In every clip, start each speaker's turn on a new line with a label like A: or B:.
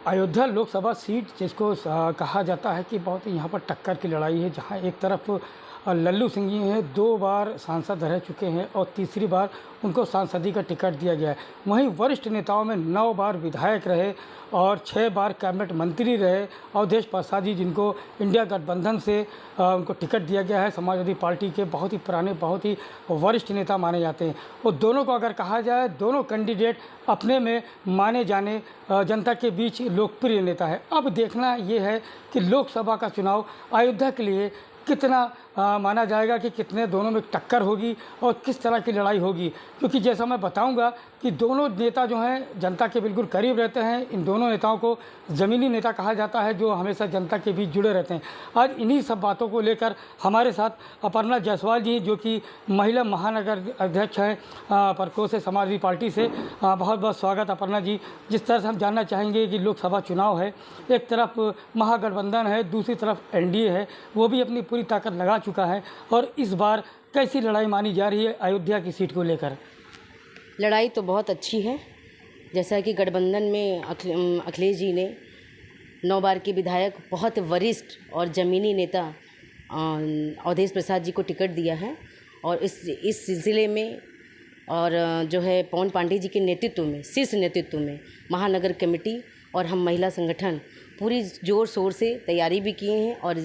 A: Ayodhya Lok Sabha seat जिसको कहा जाता है कि बहुत यहाँ पर टक्कर की लड़ाई है, जहाँ एक तरफ लल्लू सिंह जी हैं, 2 बार सांसद रह चुके हैं और तीसरी बार उनको सांसदी का टिकट दिया गया है। वहीं वरिष्ठ नेताओं में 9 बार विधायक रहे और 6 बार कैबिनेट मंत्री रहे अवधेश प्रसाद जी, जिनको इंडिया गठबंधन से उनको टिकट दिया गया है। समाजवादी पार्टी के बहुत ही पुराने, बहुत ही वरिष्ठ नेता माने जाते हैं। और दोनों को अगर कहा जाए, दोनों कैंडिडेट अपने में माने जाने जनता के बीच लोकप्रिय नेता है। अब देखना ये है कि लोकसभा का चुनाव अयोध्या के लिए कितना माना जाएगा कि कितने दोनों में टक्कर होगी और किस तरह की लड़ाई होगी, क्योंकि जैसा मैं बताऊंगा कि दोनों नेता जो हैं जनता के बिल्कुल करीब रहते हैं। इन दोनों नेताओं को ज़मीनी नेता कहा जाता है, जो हमेशा जनता के बीच जुड़े रहते हैं। आज इन्हीं सब बातों को लेकर हमारे साथ अपर्णा जायसवाल जी, जो कि महिला महानगर अध्यक्ष हैं परकोस से समाजवादी पार्टी से। बहुत बहुत स्वागत अपर्णा जी। जिस तरह से हम जानना चाहेंगे कि लोकसभा चुनाव है, एक तरफ महागठबंधन है, दूसरी तरफ एनडीए है, वो भी अपनी पूरी ताकत लगा चुका है। और इस बार कैसी लड़ाई मानी जा रही है अयोध्या की सीट को लेकर?
B: लड़ाई तो बहुत अच्छी है। जैसा कि गठबंधन में अखिलेश जी ने 9 बार के विधायक, बहुत वरिष्ठ और ज़मीनी नेता अवधेश प्रसाद जी को टिकट दिया है। और इस सिलसिले में और जो है पवन पांडे जी के नेतृत्व में, शीर्ष नेतृत्व में महानगर कमेटी और हम महिला संगठन पूरी ज़ोर शोर से तैयारी भी किए हैं और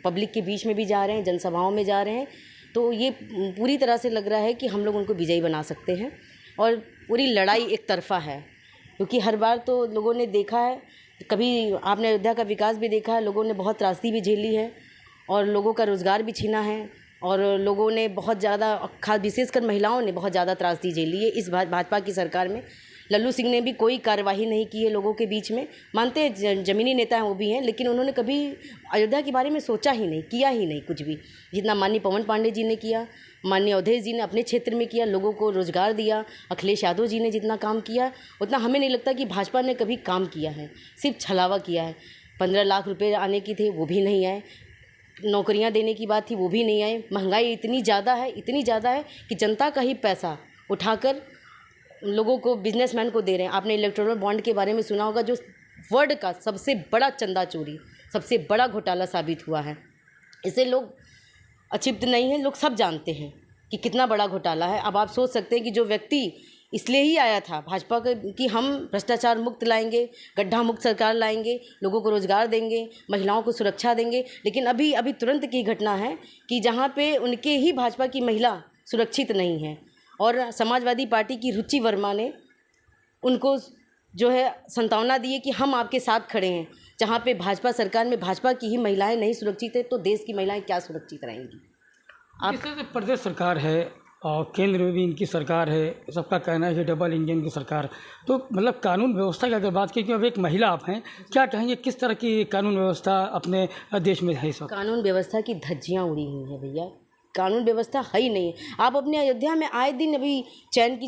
B: पब्लिक के बीच में भी जा रहे हैं, जनसभाओं में जा रहे हैं। तो ये पूरी तरह से लग रहा है कि हम लोग उनको विजयी बना सकते हैं। और पूरी लड़ाई एक तरफा है, क्योंकि हर बार तो लोगों ने देखा है, कभी आपने अयोध्या का विकास भी देखा है, लोगों ने बहुत त्रासदी भी झेली है और लोगों का रोज़गार भी छीना है और लोगों ने बहुत ज़्यादा, खास विशेषकर महिलाओं ने बहुत ज़्यादा त्रासदी झेली है इस भाजपा की सरकार में। लल्लू सिंह ने भी कोई कार्यवाही नहीं की है लोगों के बीच में। मानते हैं ज़मीनी नेता हैं, वो भी हैं, लेकिन उन्होंने कभी अयोध्या के बारे में सोचा ही नहीं, किया ही नहीं कुछ भी। जितना माननीय पवन पांडे जी ने किया, माननीय अवधेश जी ने अपने क्षेत्र में किया, लोगों को रोज़गार दिया, अखिलेश यादव जी ने जितना काम किया, उतना हमें नहीं लगता कि भाजपा ने कभी काम किया है। सिर्फ छलावा किया है। 15 लाख रुपये आने की थे, वो भी नहीं आए। नौकरियाँ देने की बात थी, वो भी नहीं आए। महंगाई इतनी ज़्यादा है कि जनता का ही पैसा उठाकर लोगों को, बिजनेसमैन को दे रहे हैं। आपने इलेक्टोरल बॉन्ड के बारे में सुना होगा, जो वर्ल्ड का सबसे बड़ा चंदा चोरी, सबसे बड़ा घोटाला साबित हुआ है। इससे लोग अक्षिप्त नहीं हैं, लोग सब जानते हैं कि कितना बड़ा घोटाला है। अब आप सोच सकते हैं कि जो व्यक्ति इसलिए ही आया था भाजपा कि हम भ्रष्टाचार मुक्त लाएंगे, गड्ढा मुक्त सरकार लाएंगे, लोगों को रोज़गार देंगे, महिलाओं को सुरक्षा देंगे, लेकिन अभी तुरंत की घटना है कि जहाँ पे उनके ही भाजपा की महिला सुरक्षित नहीं है। और समाजवादी पार्टी की रुचि वर्मा ने उनको जो है सांत्वना दी है कि हम आपके साथ खड़े हैं। जहाँ पे भाजपा सरकार में भाजपा की ही महिलाएं नहीं सुरक्षित है, तो देश की महिलाएं क्या सुरक्षित रहेंगी?
A: आप जिस तरह से प्रदेश सरकार है और केंद्र में भी इनकी सरकार है, सबका कहना है कि डबल इंजन की सरकार, तो मतलब कानून व्यवस्था की अगर बात की, अब एक महिला आप हैं, क्या कहेंगे किस तरह की कानून व्यवस्था अपने देश में है इस वक्त?
B: कानून व्यवस्था की धज्जियाँ उड़ी हुई हैं भैया। कानून व्यवस्था है ही नहीं है। आप अपने अयोध्या में आए दिन अभी चैन की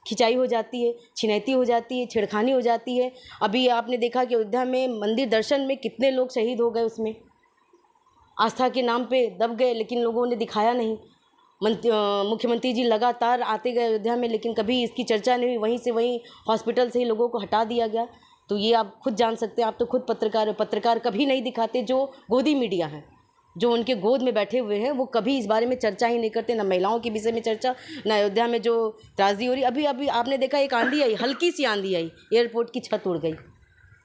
B: खिंचाई हो जाती है, छिनैती हो जाती है, छेड़खानी हो जाती है। अभी आपने देखा कि अयोध्या में मंदिर दर्शन में कितने लोग शहीद हो गए, उसमें आस्था के नाम पे दब गए, लेकिन लोगों ने दिखाया नहीं। मुख्यमंत्री जी लगातार आते गए अयोध्या में, लेकिन कभी इसकी चर्चा नहीं हुई। वहीं से वहीं हॉस्पिटल से ही लोगों को हटा दिया गया। तो ये आप खुद जान सकते हैं, आप तो खुद पत्रकार हो। पत्रकार कभी नहीं दिखाते, जो गोदी मीडिया है, जो उनके गोद में बैठे हुए हैं, वो कभी इस बारे में चर्चा ही नहीं करते। ना महिलाओं के विषय में चर्चा, ना अयोध्या में जो त्रासदी हो रही। अभी आपने देखा, एक आंधी आई, हल्की सी आंधी आई, एयरपोर्ट की छत उड़ गई।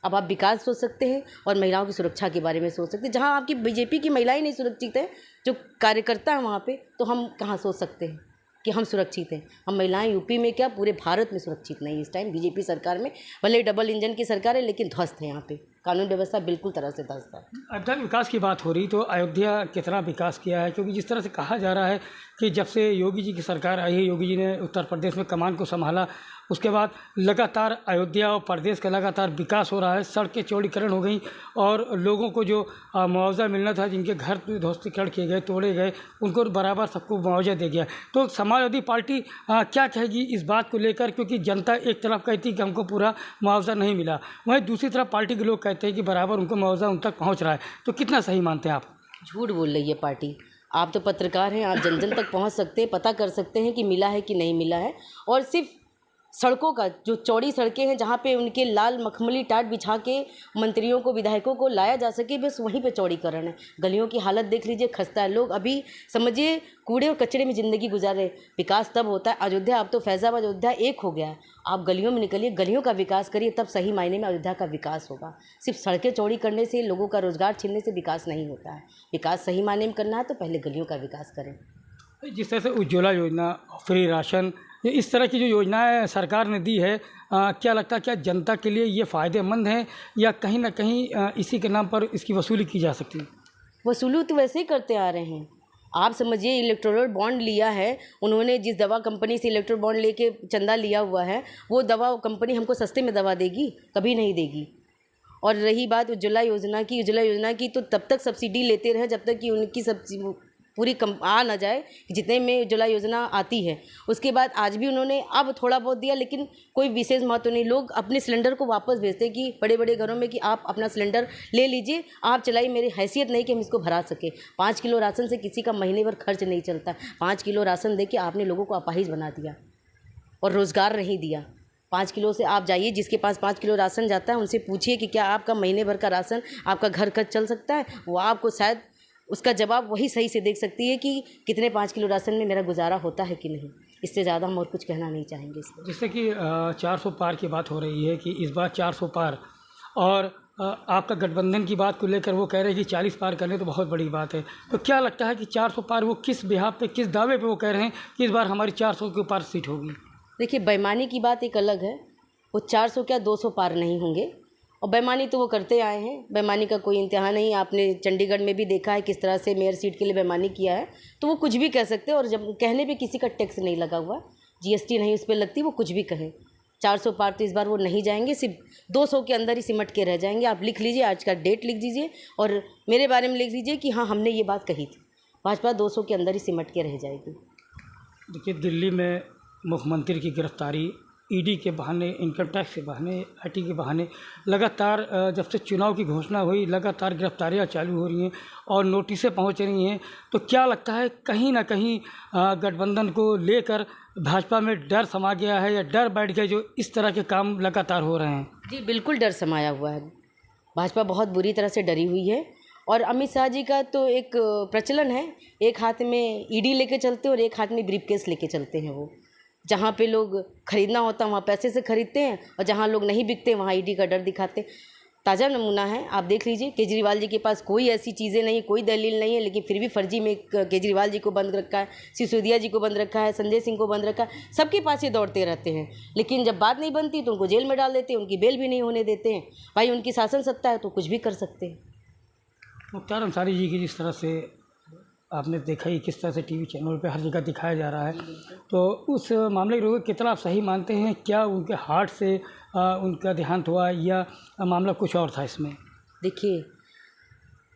B: अब आप विकास सोच सकते हैं और महिलाओं की सुरक्षा के बारे में सोच सकते हैं। जहां आपकी बीजेपी की महिलाएं नहीं सुरक्षित है, जो कार्यकर्ता हैं वहाँ पे, तो हम कहाँ सोच सकते हैं कि हम सुरक्षित हैं? हम महिलाएं यूपी में क्या, पूरे भारत में सुरक्षित नहीं इस टाइम बीजेपी सरकार में। भले डबल इंजन की सरकार है, लेकिन ध्वस्त है। यहाँ पे कानून व्यवस्था बिल्कुल तरह से ध्वस्त है।
A: अयोध्या विकास की बात हो रही, तो अयोध्या कितना विकास किया है? क्योंकि जिस तरह से कहा जा रहा है कि जब से योगी जी की सरकार आई है, योगी जी ने उत्तर प्रदेश में कमान को संभाला, उसके बाद लगातार अयोध्या और प्रदेश का लगातार विकास हो रहा है। सड़कें चौड़ीकरण हो गई और लोगों को जो मुआवजा मिलना था, जिनके घर ध्वस्तीकरण किए गए, तोड़े गए, उनको बराबर सबको मुआवजा दे गया। तो समाजवादी पार्टी क्या कहेगी इस बात को लेकर? क्योंकि जनता एक तरफ कहती है कि हमको पूरा मुआवजा नहीं मिला, वहीं दूसरी तरफ पार्टी के लोग कहते हैं कि बराबर उनको मुआवजा उन तक पहुँच रहा है। तो कितना सही मानते हैं आप?
B: झूठ बोल रही है पार्टी। आप तो पत्रकार हैं, आप जन जन तक पहुंच सकते हैं, पता कर सकते हैं कि मिला है कि नहीं मिला है। और सिर्फ सड़कों का, जो चौड़ी सड़कें हैं जहाँ पे उनके लाल मखमली टाट बिछा के मंत्रियों को, विधायकों को लाया जा सके, बस वहीं पे चौड़ीकरण है। गलियों की हालत देख लीजिए, खस्ता है। लोग अभी समझिए कूड़े और कचरे में ज़िंदगी गुजार रहे। विकास तब होता है, अयोध्या, अब तो फैज़ाबाद अयोध्या एक हो गया है। आप गलियों में निकलिए, गलियों का विकास करिए, तब सही मायने में अयोध्या का विकास होगा। सिर्फ सड़कें चौड़ी करने से, लोगों का रोज़गार छीनने से विकास नहीं होता है। विकास सही मायने में करना है तो पहले गलियों का विकास करें।
A: जिस तरह से उज्ज्वला योजना, फ्री राशन, ये इस तरह की जो योजनाएं सरकार ने दी है, क्या लगता है क्या जनता के लिए ये फ़ायदेमंद है, या कहीं ना कहीं इसी के नाम पर इसकी वसूली की जा सकती है?
B: वसूली तो वैसे ही करते आ रहे हैं। आप समझिए, इलेक्टोरल बॉन्ड लिया है उन्होंने, जिस दवा कंपनी से इलेक्टोरल बॉन्ड लेके चंदा लिया हुआ है, वो दवा कंपनी हमको सस्ते में दवा देगी? कभी नहीं देगी। और रही बात उज्ज्वला योजना की तो तब तक सब्सिडी लेते रहे जब तक कि उनकी सब्सिडी पूरी कम आ ना जाए, जितने में उज्ज्वला योजना आती है। उसके बाद आज भी उन्होंने अब थोड़ा बहुत दिया, लेकिन कोई विशेष महत्व नहीं। लोग अपने सिलेंडर को वापस भेजते कि बड़े बड़े घरों में कि आप अपना सिलेंडर ले लीजिए, आप चलाइए, मेरी हैसियत नहीं कि हम इसको भरा सके। 5 किलो राशन से किसी का महीने भर खर्च नहीं चलता। 5 किलो राशन दे के आपने लोगों को अपाहिज बना दिया और रोज़गार नहीं दिया। 5 किलो से आप जाइए, जिसके पास 5 किलो राशन जाता है उनसे पूछिए कि क्या आपका महीने भर का राशन आपका घर खर्च चल सकता है? वो आपको शायद उसका जवाब वही सही से देख सकती है कि कितने 5 किलो राशन में मेरा गुजारा होता है कि नहीं। इससे ज़्यादा हम और कुछ कहना नहीं चाहेंगे इसमें।
A: जैसे कि 400 पार की बात हो रही है कि इस बार 400 पार, और आपका गठबंधन की बात को लेकर वो कह रहे हैं कि 40 पार करने तो बहुत बड़ी बात है। तो क्या लगता है कि 400 पार वो किस बिहाफ पे, किस दावे पे वो कह रहे हैं कि इस बार हमारी 400 के ऊपर सीट होगी?
B: देखिए, बेईमानी की बात एक अलग है। वो 400 क्या 200 पार नहीं होंगे, और बेईमानी तो वो करते आए हैं। बेईमानी का कोई इंतहा नहीं। आपने चंडीगढ़ में भी देखा है किस तरह से मेयर सीट के लिए बेईमानी किया है। तो वो कुछ भी कह सकते हैं, और जब कहने पे किसी का टैक्स नहीं लगा हुआ, जीएसटी नहीं उस पर लगती, वो कुछ भी कहें। 400 पार तो इस बार वो नहीं जाएंगे, सिर्फ 200 के अंदर ही सिमट के रह जाएंगे। आप लिख लीजिए, आज का डेट लिख दीजिए और मेरे बारे में लिख लीजिए कि हाँ, हमने ये बात कही थी। भाजपा 200 के अंदर ही सिमट के रह जाएगी।
A: देखिए, दिल्ली में मुख्यमंत्री की गिरफ्तारी ईडी के बहाने, इनकम टैक्स के बहाने, आईटी के बहाने, लगातार जब से चुनाव की घोषणा हुई लगातार गिरफ्तारियां चालू हो रही हैं और नोटिसें पहुंच रही हैं। तो क्या लगता है कहीं ना कहीं गठबंधन को लेकर भाजपा में डर समा गया है, या डर बैठ गया जो इस तरह के काम लगातार हो रहे हैं?
B: जी बिल्कुल, डर समाया हुआ है। भाजपा बहुत बुरी तरह से डरी हुई है। और अमित शाह जी का तो एक प्रचलन है, एक हाथ में ईडी लेके चलते हैं और एक हाथ में ब्रीफकेस लेके चलते हैं। वो जहाँ पे लोग खरीदना होता है वहाँ पैसे से खरीदते हैं, और जहाँ लोग नहीं बिकते वहाँ ईडी का डर दिखाते हैं। ताज़ा नमूना है, आप देख लीजिए। केजरीवाल जी के पास कोई ऐसी चीज़ें नहीं, कोई दलील नहीं है, लेकिन फिर भी फर्जी में केजरीवाल जी को बंद रखा है, सिसोदिया जी को बंद रखा है, संजय सिंह को बंद रखा है। सबके पास ये दौड़ते रहते हैं, लेकिन जब बात नहीं बनती तो उनको जेल में डाल देते हैं, उनकी बेल भी नहीं होने देते हैं। भाई, उनकी शासन सत्ता है तो कुछ भी कर सकते हैं।
A: मुख्तार अंसारी जी की जिस तरह से आपने देखा ही किस तरह से टीवी चैनल पे हर जगह दिखाया जा रहा है, तो उस मामले को कितना आप सही मानते हैं? क्या उनके हार्ट से उनका देहांत हुआ, या मामला कुछ और था इसमें?
B: देखिए,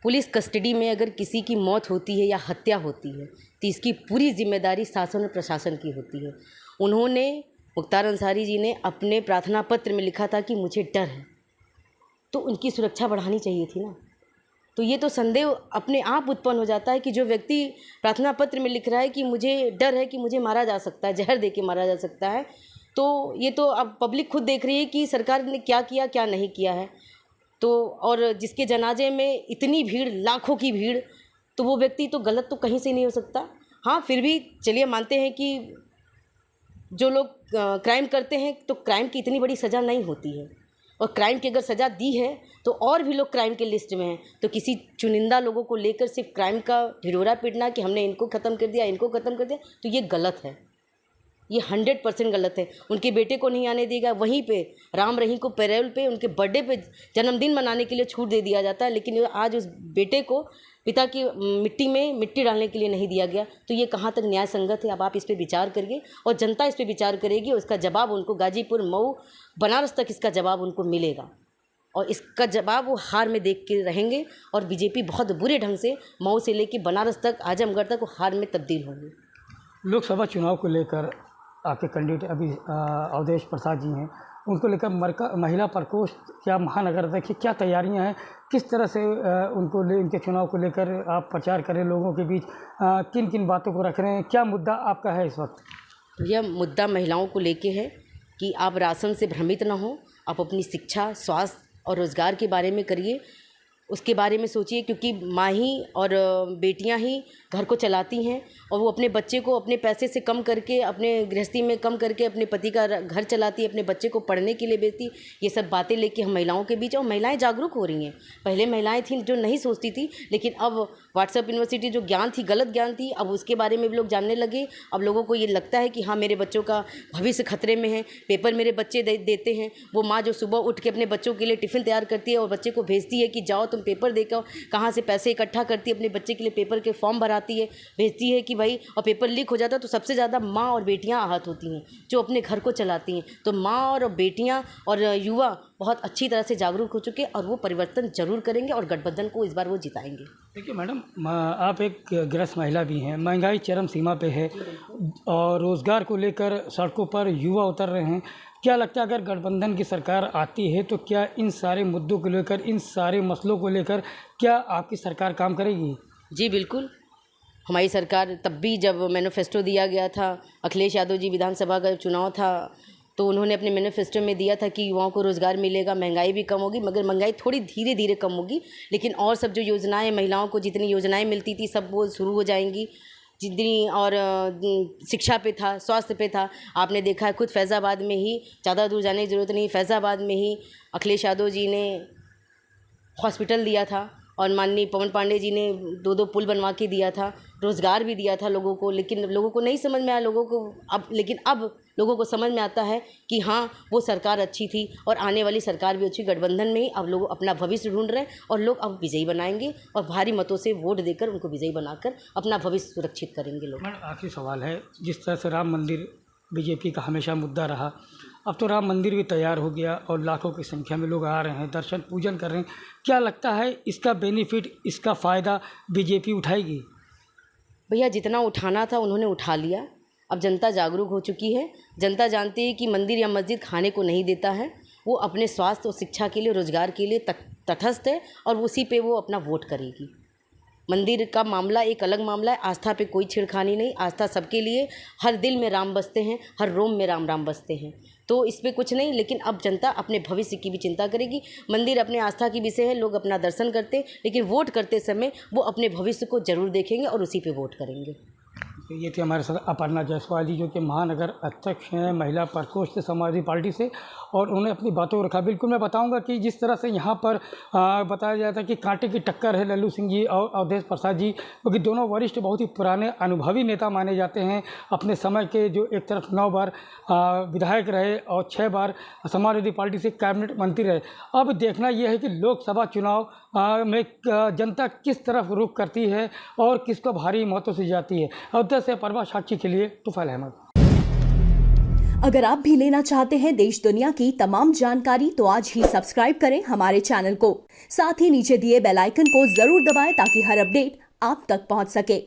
B: पुलिस कस्टडी में अगर किसी की मौत होती है या हत्या होती है तो इसकी पूरी जिम्मेदारी शासन और प्रशासन की होती है। उन्होंने, मुख्तार अंसारी जी ने अपने प्रार्थना पत्र में लिखा था कि मुझे डर है, तो उनकी सुरक्षा बढ़ानी चाहिए थी ना। तो ये तो संदेह अपने आप उत्पन्न हो जाता है कि जो व्यक्ति प्रार्थना पत्र में लिख रहा है कि मुझे डर है कि मुझे मारा जा सकता है, जहर दे के मारा जा सकता है, तो ये तो अब पब्लिक खुद देख रही है कि सरकार ने क्या किया क्या नहीं किया है। तो और जिसके जनाजे में इतनी भीड़, लाखों की भीड़, तो वो व्यक्ति तो गलत तो कहीं से नहीं हो सकता। हाँ, फिर भी चलिए मानते हैं कि जो लोग क्राइम करते हैं तो क्राइम की इतनी बड़ी सज़ा नहीं होती है, और क्राइम की अगर सज़ा दी है तो और भी लोग क्राइम के लिस्ट में हैं। तो किसी चुनिंदा लोगों को लेकर सिर्फ क्राइम का ढिढोरा पीटना कि हमने इनको ख़त्म कर दिया, इनको ख़त्म कर दिया, तो ये गलत है। ये 100% गलत है। उनके बेटे को नहीं आने देगा, वहीं पे राम रहीम को पैरोल पे उनके बर्थडे पे जन्मदिन मनाने के लिए छूट दे दिया जाता है, लेकिन आज उस बेटे को पिता की मिट्टी में मिट्टी डालने के लिए नहीं दिया गया। तो ये कहाँ तक न्याय संगत है? अब आप इस पर विचार करिए, और जनता इस पर विचार करेगी, और इसका जवाब उनको गाजीपुर, मऊ, बनारस तक इसका जवाब उनको मिलेगा, और इसका जवाब वो हार में देख के रहेंगे। और बीजेपी बहुत बुरे ढंग से मऊ से लेके बनारस तक, आजमगढ़ तक वो हार में तब्दील होंगे।
A: लोकसभा चुनाव को लेकर आपके कैंडिडेट अभी अवधेश प्रसाद जी हैं, उनको लेकर महिला प्रकोष्ठ या महानगर अध्यक्ष की क्या तैयारियां हैं? किस तरह से उनके चुनाव को लेकर आप प्रचार करें लोगों के बीच? किन किन बातों को रख रहे हैं? क्या मुद्दा आपका है इस वक्त?
B: यह मुद्दा महिलाओं को लेके है कि आप राशन से भ्रमित ना हो, आप अपनी शिक्षा, स्वास्थ्य और रोज़गार के बारे में करिए, उसके बारे में सोचिए, क्योंकि माँ ही और बेटियां ही घर को चलाती हैं और वो अपने बच्चे को अपने पैसे से कम करके, अपने गृहस्थी में कम करके अपने पति का घर चलाती है, अपने बच्चे को पढ़ने के लिए भेजती। ये सब बातें लेके हम महिलाओं के बीच, और महिलाएं जागरूक हो रही हैं। पहले महिलाएं थीं जो नहीं सोचती थी, लेकिन अब व्हाट्सएप यूनिवर्सिटी जो ज्ञान थी, गलत ज्ञान थी, अब उसके बारे में भी लोग जानने लगे। अब लोगों को ये लगता है कि हाँ, मेरे बच्चों का भविष्य खतरे में है। पेपर मेरे बच्चे देते हैं, वो माँ जो सुबह उठ के अपने बच्चों के लिए टिफ़िन तैयार करती है और बच्चे को भेजती है कि जाओ तुम पेपर देकर, कहाँ से पैसे इकट्ठा करती है, अपने बच्चे के लिए पेपर के फॉर्म भराती है, भेजती है कि भाई, और पेपर लीक हो जाता है तो सबसे ज़्यादा माँ और बेटियाँ आहत होती हैं जो अपने घर को चलाती हैं। तो माँ और बेटियाँ और युवा बहुत अच्छी तरह से जागरूक हो चुके हैं और वो परिवर्तन जरूर करेंगे और गठबंधन को इस बार वो जिताएंगे।
A: देखिए मैडम, आप एक गृहस्थ महिला भी हैं, महंगाई चरम सीमा पे है और रोज़गार को लेकर सड़कों पर युवा उतर रहे हैं। क्या लगता है अगर गठबंधन की सरकार आती है तो क्या इन सारे मुद्दों को लेकर, इन सारे मसलों को लेकर क्या आपकी सरकार काम करेगी?
B: जी बिल्कुल, हमारी सरकार तब भी, जब मैनिफेस्टो दिया गया था, अखिलेश यादव जी विधानसभा का चुनाव था, तो उन्होंने अपने मैनिफेस्टो में दिया था कि युवाओं को रोज़गार मिलेगा, महंगाई भी कम होगी, मगर महंगाई थोड़ी धीरे धीरे कम होगी, लेकिन और सब जो योजनाएं, महिलाओं को जितनी योजनाएं मिलती थी सब वो शुरू हो जाएंगी। जितनी और शिक्षा पे था, स्वास्थ्य पे था, आपने देखा है खुद फैज़ाबाद में ही, ज़्यादा दूर जाने की ज़रूरत नहीं, फैज़ाबाद में ही अखिलेश यादव जी ने हॉस्पिटल दिया था और माननीय पवन पांडे जी ने 2-2 पुल बनवा के दिया था, रोज़गार भी दिया था लोगों को। लेकिन लोगों को नहीं समझ में आया, लोगों को अब लोगों को समझ में आता है कि हाँ, वो सरकार अच्छी थी और आने वाली सरकार भी अच्छी। गठबंधन में ही अब लोग अपना भविष्य ढूंढ रहे हैं और लोग अब विजयी बनाएंगे और भारी मतों से वोट देकर उनको विजयी बनाकर अपना भविष्य सुरक्षित करेंगे लोग।
A: मैडम, आखिरी सवाल है, जिस तरह से राम मंदिर बीजेपी का हमेशा मुद्दा रहा, अब तो राम मंदिर भी तैयार हो गया और लाखों की संख्या में लोग आ रहे हैं, दर्शन पूजन कर रहे हैं। क्या लगता है इसका बेनिफिट, इसका फ़ायदा बीजेपी उठाएगी?
B: भैया, जितना उठाना था उन्होंने उठा लिया। अब जनता जागरूक हो चुकी है। जनता जानती है कि मंदिर या मस्जिद खाने को नहीं देता है, वो अपने स्वास्थ्य और शिक्षा के लिए, रोजगार के लिए तटस्थ है और उसी पे वो अपना वोट करेगी। मंदिर का मामला एक अलग मामला है, आस्था पे कोई छेड़खानी नहीं। आस्था सबके लिए, हर दिल में राम बसते हैं, हर रोम में राम राम बसते हैं, तो इस पे कुछ नहीं। लेकिन अब जनता अपने भविष्य की भी चिंता करेगी। मंदिर अपने आस्था की विषय है, लोग अपना दर्शन करते हैं, लेकिन वोट करते समय वो अपने भविष्य को जरूर देखेंगे और उसी पे वोट करेंगे।
A: ये थी हमारे साथ अपर्णा जायसवाल जी, जो कि महानगर अध्यक्ष हैं महिला प्रकोष्ठ समाजवादी पार्टी से, और उन्होंने अपनी बातों को रखा। बिल्कुल मैं बताऊंगा कि जिस तरह से यहाँ पर बताया जाता है कि कांटे की टक्कर है लल्लू सिंह जी और अवधेश प्रसाद जी, क्योंकि दोनों वरिष्ठ बहुत ही पुराने अनुभवी नेता माने जाते हैं अपने समय के, जो एक तरफ 9 बार विधायक रहे और 6 बार समाजवादी पार्टी से कैबिनेट मंत्री रहे। अब देखना यह है कि लोकसभा चुनाव में जनता किस तरफ रुख करती है और किसको भारी मतों से जाती है। अवधेश से परवा साक्षी के लिए तुफैल अहमद।
C: अगर आप भी लेना चाहते हैं देश दुनिया की तमाम जानकारी, तो आज ही सब्सक्राइब करें हमारे चैनल को। साथ ही नीचे दिए बेल आइकन को जरूर दबाएं ताकि हर अपडेट आप तक पहुंच सके।